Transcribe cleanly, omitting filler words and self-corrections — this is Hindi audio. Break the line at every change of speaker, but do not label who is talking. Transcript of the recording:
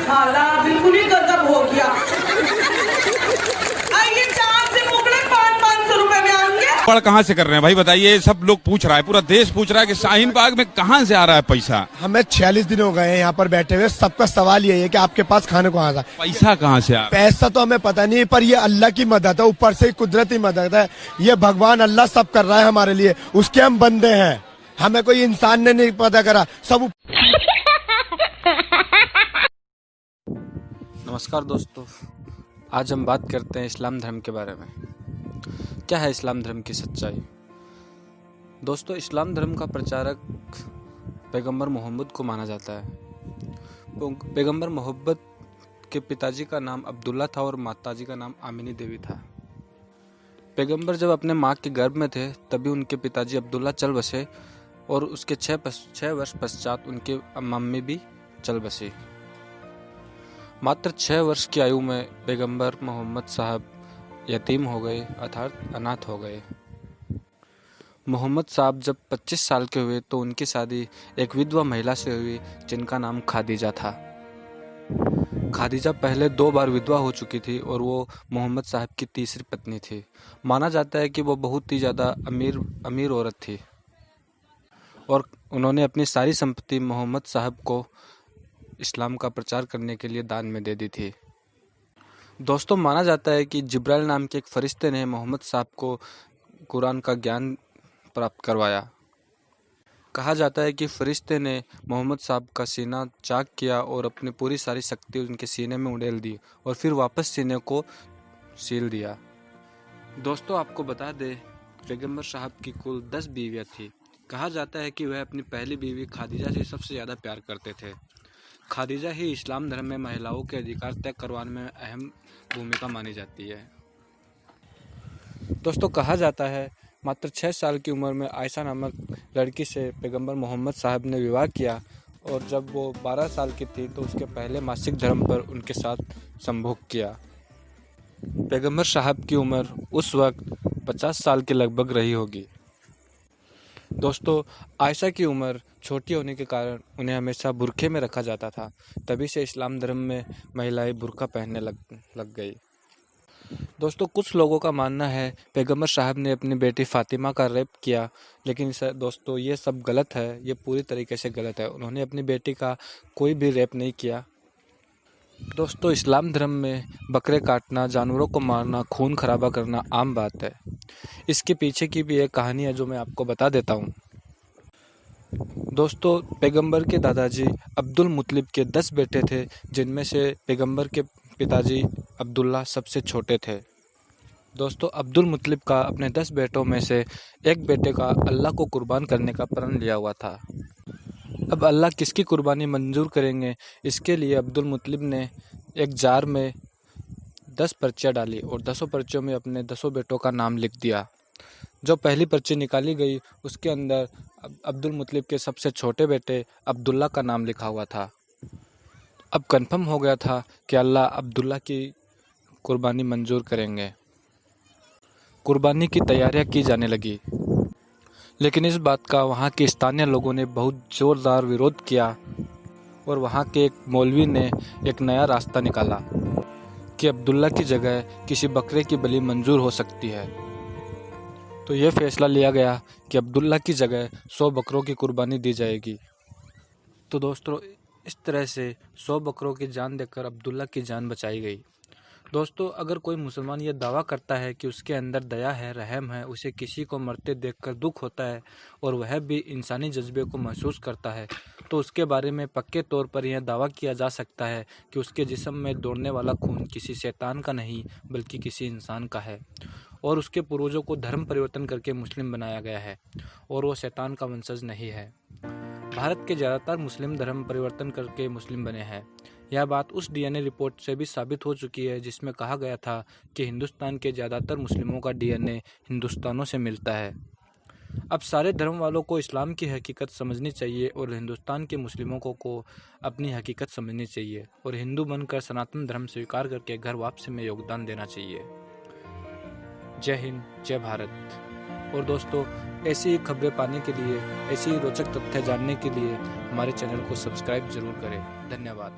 खाला बिल्कुल ही गजब हो गया। ये 4 से मुकड़े 500 रुपए में आएंगे।
पढ़ कहाँ से कर रहे हैं भाई बताइए? सब लोग पूछ रहा है, पूरा देश पूछ रहा है कि शाहीन बाग में कहाँ से आ रहा है पैसा।
हमें 46 दिन हो गए हैं यहाँ पर बैठे हुए। सबका सवाल यही है कि आपके पास खाने को आता
पैसा कहाँ से आ रहा है?
पैसा तो हमें पता नहीं, पर ये अल्लाह की मदद है, ऊपर से कुदरती मदद है। ये भगवान अल्लाह सब कर रहा है हमारे लिए, उसके हम बंदे हैं। हमें कोई इंसान ने नहीं पता करा, सब।
नमस्कार दोस्तों, आज हम बात करते हैं इस्लाम धर्म के बारे में। क्या है इस्लाम धर्म की सच्चाई? दोस्तों, इस्लाम धर्म का प्रचारक पैगंबर मोहम्मद को माना जाता है। पैगंबर मोहम्मद के पिताजी का नाम अब्दुल्ला था और माताजी का नाम आमिनी देवी था। पैगंबर जब अपने माँ के गर्भ में थे तभी उनके पिताजी अब्दुल्ला चल बसे और उसके 6 वर्ष पश्चात उनके मम्मी भी चल बसी। मात्र 6 वर्ष की आयु में पैगंबर मोहम्मद साहब यतीम हो गए, अर्थात अनाथ हो गए। मोहम्मद साहब जब 25 साल के हुए तो उनकी शादी एक विधवा महिला से हुई जिनका नाम खादीजा था। खादीजा पहले 2 बार विधवा हो चुकी थी और वो मोहम्मद साहब की तीसरी पत्नी थी। माना जाता है कि वो बहुत ही ज़्यादा अमीर औरत थी और उन्होंने अपनी सारी संपत्ति मोहम्मद साहब को इस्लाम का प्रचार करने के लिए दान में दे दी थी। दोस्तों, माना जाता है कि जिब्राइल नाम के एक फरिश्ते ने मोहम्मद साहब को कुरान का ज्ञान प्राप्त करवाया। कहा जाता है कि फरिश्ते ने मोहम्मद साहब का सीना चाक किया और अपनी पूरी सारी शक्ति उनके सीने में उड़ेल दी और फिर वापस सीने को सील दिया। दोस्तों, आपको बता दें, पैगंबर साहब की कुल 10 बीवियाँ थी। कहा जाता है कि वह अपनी पहली बीवी खादीजा से सबसे ज़्यादा प्यार करते थे। खादीजा ही इस्लाम धर्म में महिलाओं के अधिकार तय करवाने में अहम भूमिका मानी जाती है। दोस्तों, कहा जाता है मात्र 6 साल की उम्र में आयशा नामक लड़की से पैगंबर मोहम्मद साहब ने विवाह किया और जब वो 12 साल की थी तो उसके पहले मासिक धर्म पर उनके साथ संभोग किया। पैगंबर साहब की उम्र उस वक्त 50 साल के लगभग रही होगी। दोस्तों, आयशा की उम्र छोटी होने के कारण उन्हें हमेशा बुरखे में रखा जाता था। तभी से इस्लाम धर्म में महिलाएं बुरखा पहनने लग गई। दोस्तों, कुछ लोगों का मानना है पैगंबर साहब ने अपनी बेटी फातिमा का रेप किया, लेकिन दोस्तों ये सब गलत है। ये पूरी तरीके से गलत है। उन्होंने अपनी बेटी का कोई भी रेप नहीं किया। दोस्तों, इस्लाम धर्म में बकरे काटना, जानवरों को मारना, खून खराबा करना आम बात है। इसके पीछे की भी एक कहानी है जो मैं आपको बता देता हूँ। दोस्तों, पैगंबर के दादाजी अब्दुल मुत्तलिब के 10 बेटे थे, जिनमें से पैगंबर के पिताजी अब्दुल्ला सबसे छोटे थे। दोस्तों, अब्दुल मुत्तलिब का अपने 10 बेटों में से एक बेटे का अल्लाह को कुर्बान करने का प्रण लिया हुआ था। अब अल्लाह किसकी कुर्बानी मंजूर करेंगे, इसके लिए अब्दुल मुत्तलिब ने एक जार में 10 पर्चियाँ डाली और 10 पर्चियों में अपने 10 बेटों का नाम लिख दिया। जो पहली पर्ची निकाली गई उसके अंदर अब्दुल मुत्तलिब के सबसे छोटे बेटे अब्दुल्ला का नाम लिखा हुआ था। अब कंफर्म हो गया था कि अल्लाह अब्दुल्ला की कुर्बानी मंजूर करेंगे। कुर्बानी की तैयारियां की जाने लगी, लेकिन इस बात का वहाँ के स्थानीय लोगों ने बहुत ज़ोरदार विरोध किया और वहाँ के एक मौलवी ने एक नया रास्ता निकाला कि अब्दुल्ला की जगह किसी बकरे की बलि मंजूर हो सकती है। तो यह फैसला लिया गया कि अब्दुल्ला की जगह 100 बकरों की कुर्बानी दी जाएगी। तो दोस्तों, इस तरह से 100 बकरों की जान देकर अब्दुल्ला की जान बचाई गई। दोस्तों, अगर कोई मुसलमान ये दावा करता है कि उसके अंदर दया है, रहम है, उसे किसी को मरते देखकर दुख होता है और वह भी इंसानी जज्बे को महसूस करता है, तो उसके बारे में पक्के तौर पर यह दावा किया जा सकता है कि उसके जिस्म में दौड़ने वाला खून किसी शैतान का नहीं बल्कि किसी इंसान का है और उसके पूर्वजों को धर्म परिवर्तन करके मुस्लिम बनाया गया है और वो शैतान का वंशज नहीं है। भारत के ज़्यादातर मुस्लिम धर्म परिवर्तन करके मुस्लिम बने हैं। यह बात उस डीएनए रिपोर्ट से भी साबित हो चुकी है जिसमें कहा गया था कि हिंदुस्तान के ज़्यादातर मुस्लिमों का डीएनए हिंदुस्तानों से मिलता है। अब सारे धर्म वालों को इस्लाम की हकीकत समझनी चाहिए और हिंदुस्तान के मुस्लिमों को अपनी हकीकत समझनी चाहिए और हिंदू बनकर सनातन धर्म स्वीकार करके घर वापसी में योगदान देना चाहिए। जय हिंद, जय भारत। और दोस्तों, ऐसी ही खबरें पाने के लिए, ऐसी ही रोचक तथ्य जानने के लिए हमारे चैनल को सब्सक्राइब जरूर करें। धन्यवाद।